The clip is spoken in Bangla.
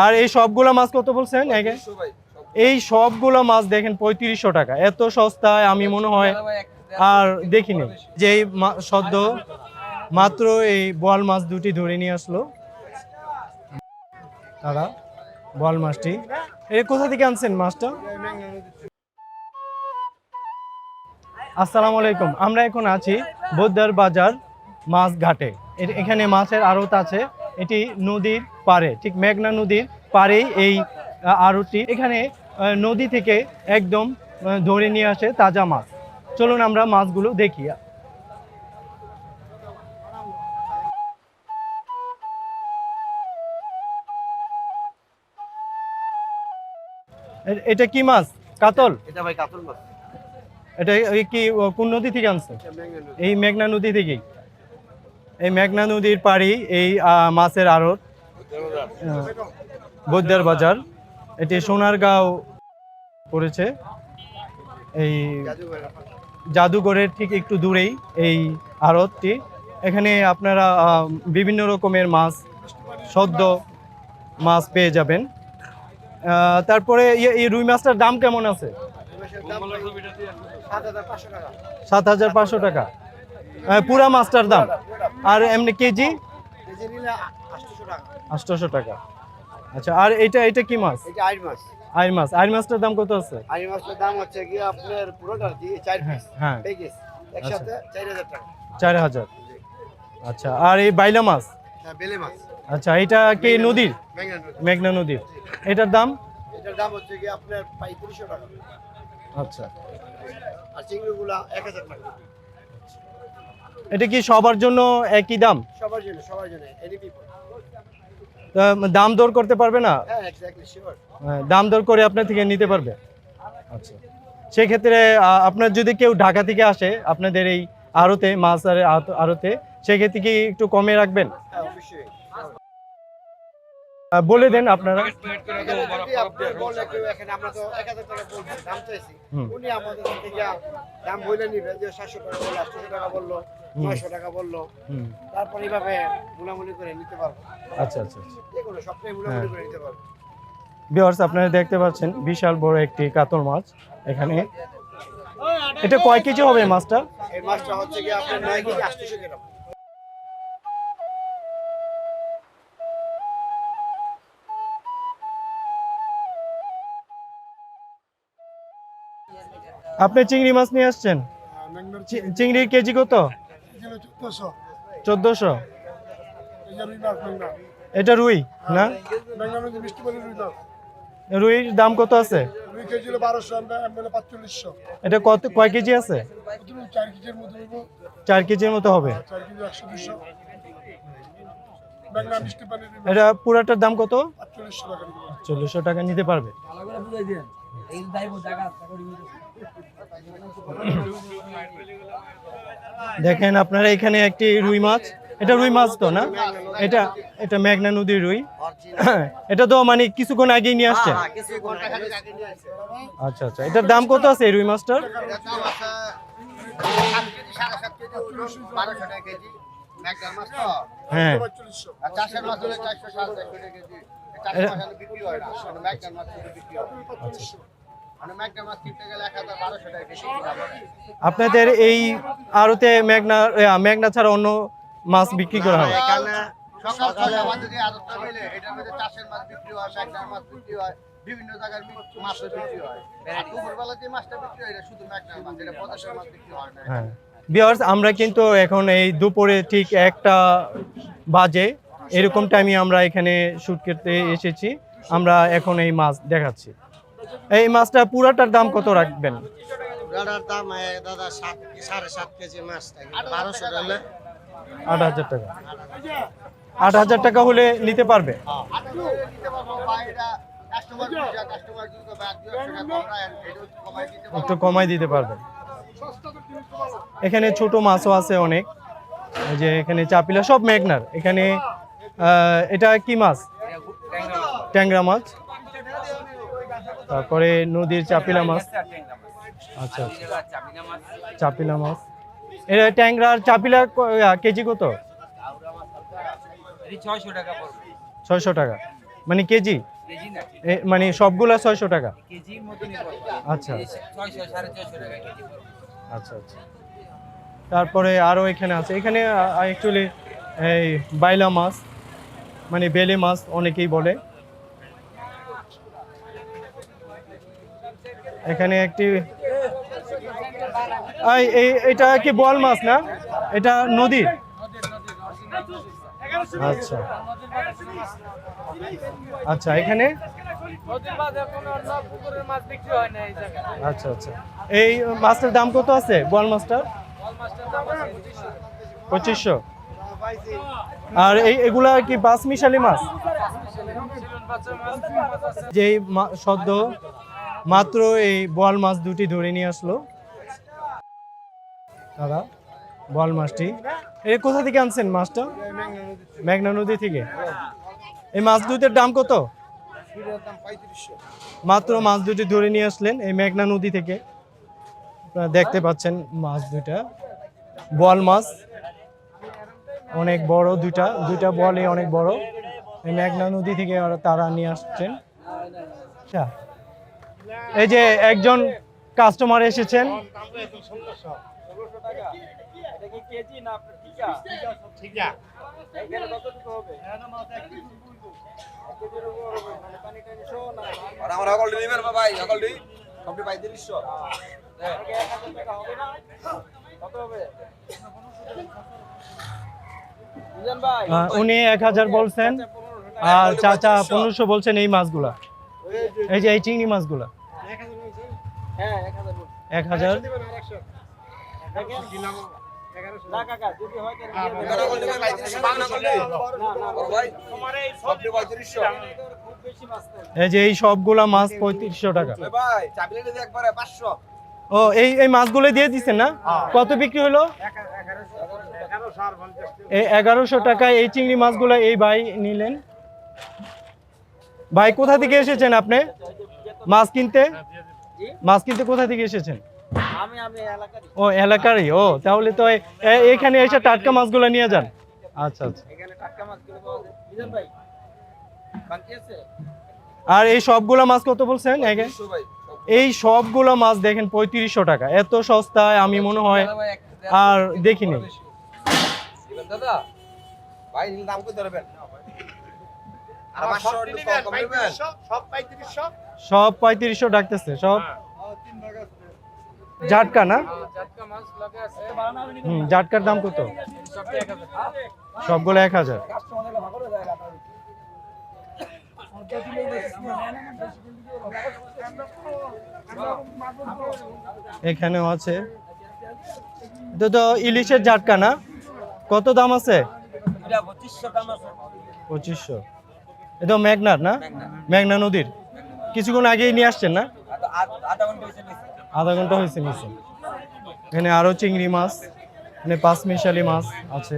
আর এই সবগুলা মাছ কত বলছেন? এই সবগুলা মাছ দেখেন 3500 টাকা। এত সস্তায় আমি মনে হয় আর দেখিনি। যে এই সদ্য মাত্র এই বোয়াল মাছ দুটি ধরে নিয়ে আসলো তারা। বোয়াল মাছটি কোথা থেকে আনছেন মাছটা? আসসালামু আলাইকুম। আমরা এখন আছি বোদ্দার বাজার মাছ ঘাটে। এখানে মাছের আড়ত আছে। এটি নদীর পাড়ে, ঠিক মেঘনা নদীর পাড়েই এই আড়তটি। এখানে নদী থেকে একদম ধরে নিয়ে আসে তাজা মাছ। চলুন আমরা মাছগুলো দেখি। এটা কি মাছ? কাতল? এটা ভাই কাতল মাছ। এটা কি কোন নদী থেকে আনছে? এই মেঘনা নদী থেকেই। এই মেঘনা নদীর পাড়ি এই মাছের আড়ত বৈদ্যার বাজার। এটি সোনারগাঁও পড়েছে। এই জাদুঘরের ঠিক একটু দূরেই এই আড়তটি। এখানে আপনারা বিভিন্ন রকমের মাছ, সদ্য মাছ পেয়ে যাবেন। তারপরে এই রুই মাছটার দাম কেমন আছে? 7,500 টাকা পুরা মাছটার দাম। আর এমনি কেজি 800 টাকা। আচ্ছা, আর এটা কি মাছ? আইর মাছ। আইর মাছটার দাম কত আছে? আইর মাছটার দাম হচ্ছে কি আপনার পুরোটা কি 4 পিস। হ্যাঁ, একসাথে 4000 টাকা। 4000। আচ্ছা, আর এই বাইলা মাছ? হ্যাঁ, বেলে মাছ। আচ্ছা, এটা কি নদীর? মেঘনা নদীর। এটার দাম? এটার দাম হচ্ছে কি আপনার 3500 টাকা। আচ্ছা, আর চিংড়িগুলা 1000 টাকা। এটা কি সবার জন্য একই দাম? সবার জন্য এনি পিপল। দাম দর করতে পারবে না? হ্যাঁ, এক্স্যাক্টলি শিওর। দাম দর করে আপনার থেকে নিতে পারবে। আচ্ছা, সেক্ষেত্রে আপনার যদি কেউ ঢাকা থেকে আসে আপনাদের এই আড়তে, মাছ আড়তে, সেক্ষেত্রে কি একটু কমে রাখবেন? হ্যাঁ, অবশ্যই। বলে দেন আপনারা। আমরা তো 1000 টাকা বলছি, দাম চাইছি। উনি আমাদের থেকে দাম বলে নিবে যে 700 টাকা বললো, 800 টাকা বললো, 900 টাকা বললো। তারপর এইভাবে মুলামুলি করে নিতে পারবো। আচ্ছা আচ্ছা, যেকোনো সবটাই মুলামুলি করে নিতে পারবো। ভিউয়ার্স, আপনারা দেখতে পাচ্ছেন বিশাল বড় একটি কাতল মাছ এখানে। এটা কয় কেজি হবে মাছটা? এই মাছটা হচ্ছে কি আপনার 9 কেজি 800 গ্রাম। আপনি চিংড়ি মাছ নিয়ে আসছেন? চিংড়ির কেজি কত? 1400। এটা রুই না? রুইর দাম কত আছে? এটা কয় কেজি আছে? 4 কেজির মতো হবে। এটা পুরাটার দাম কত? 4800 টাকা নিতে পারবে। দেখেন আপনারা এখানে একটি রুই মাছ। এটা রুই মাছ তো না? এটা মেঘনা নদীর রুই। এটা তো মানে কিছুক্ষণ আগেই নিয়ে আসছে। আচ্ছা আচ্ছা, এটার দাম কত আছে এই রুই মাছটার? হ্যাঁ, আপনাদের এই আড়তে মেঘনা ছাড়া অন্য মাছ বিক্রি করা হয়? সকালে আমাদের যে আড়তটা মিলে এটার মধ্যে চাষের মাছ বিক্রি হয়, মেঘনার মাছ বিক্রি হয়, বিভিন্ন জায়গার মাছ বিক্রি হয়। আর দুপুরবেলা যে মাছটা বিক্রি হয় এটা শুধু মেঘনার মাছ, এটা পদ্মার মাছ বিক্রি হয় না। হ্যাঁ ভিউয়ার্স, আমরা কিন্তু এখন এই দুপুরে ঠিক 1টা বাজে এরকম টাইমে আমরা এখানে শুট করতে এসেছি। আমরা এখন এই মাছ দেখাচ্ছি। এই মাছটা পুরাটার দাম কত রাখবেন? পুরাটার দাম দাদা 7.5 কেজি মাছ 1200 হলে 8000 টাকা। 8000 টাকা হলে নিতে পারবে? একটু কমাই দিতে পারবেন। এখানে ছোট মাছও আছে অনেক। এই যে এখানে চাপিলা, সব মেঘনার। এখানে এটা কি মাছ? ট্যাংরা মাছ। তারপরে নদীর চাপিলা মাছ। আচ্ছা আচ্ছা, চাপিলা মাছ। এটা ট্যাংরার চাপিলা কেজি কত? 600 টাকা। মানে কেজি? কেজি না, মানে সবগুলা 600 টাকা? কেজির মতো নির্ভর করে। আচ্ছা 600 650 টাকা কেজি পড়বে। আচ্ছা আচ্ছা। তারপরে আরো এখানে আছে, এখানে অ্যাকচুয়ালি এই বাইলা মাছ মানে বেলে মাছ অনেকেই বলে। এখানে একটি এটা কি বোয়াল মাছ না? এটা নদীর? আচ্ছা আচ্ছা। এখানে আচ্ছা আচ্ছা। এই মাছটার দাম কত আছে বোয়াল মাছটার? 2500। আর এগুলা কি বাস মিশালি মাছ? যে সদ্য মাত্র এই বোয়াল মাছ দুটি ধরে নিয়ে আসলো দাদা। বোয়াল মাছটি এই কোথা থেকে আনছেন মাছটা? মেঘনা নদী থেকে। এই মাছ দুটির দাম কত? মাত্র মাছ দুটি ধরে নিয়ে আসলেন এই মেঘনা নদী থেকে। আপনারা দেখতে পাচ্ছেন মাছ দুইটা বোয়াল মাছ, অনেক বড় দুইটা বোয়ালই অনেক বড়। এই মেঘনা নদী থেকে তারা নিয়ে আসছেন। আচ্ছা, এই যে একজন কাস্টমার এসেছেন। আমার সকল ডেলিভার ভাই সকল ডি কমপ্লিট ভাই 300 উনি 1000 বলছেন আর চাচা 1500 বলছেন এই মাছগুলা। এই যে এই চিংড়ি মাছগুলা 1000। এই যে এই সবগুলা মাছ 3500 টাকা। ভাই চাবিলে দিতে একবারে 500। ও এই মাছগুলো দিয়ে দিচ্ছেন না? কত বিক্রি হলো? 1100 টাকায় এই চিংড়ি মাছগুলো এই ভাই নিলেন। ভাই কোথা থেকে এসেছেন আপনি মাছ কিনতে? মাছ কিনতে কোথা থেকে এসেছেন? ও এলাকারই। ও তাহলে তো এখানে এসে টাটকা মাছগুলো নিয়ে যান। আচ্ছা আচ্ছা। আর এই সবগুলা মাছ কত বলছেন? এই সবগুলা মাছ দেখেন 3500 টাকা। এত সস্তায় আমি মনে হয় আর দেখিনি। দাদা ভাই দাম কত ধরবেন? আর 500 কম দিবেন? সব 3500 ডাকতেছে সব। জাটকা না? জাটকার দাম কত? সবগুলো 1000। এখানেও আছে। এটা তো ইলিশের জাটকা না? কত দাম আছে? 2500। এটা মেঘনার না? মেঘনা নদীর। কিছুক্ষণ আগেই নিয়ে আসছেন না? আধা ঘন্টা হয়েছে নিচে। এখানে আরো চিংড়ি মাছ, এখানে পাঁচমিশালি মাছ আছে।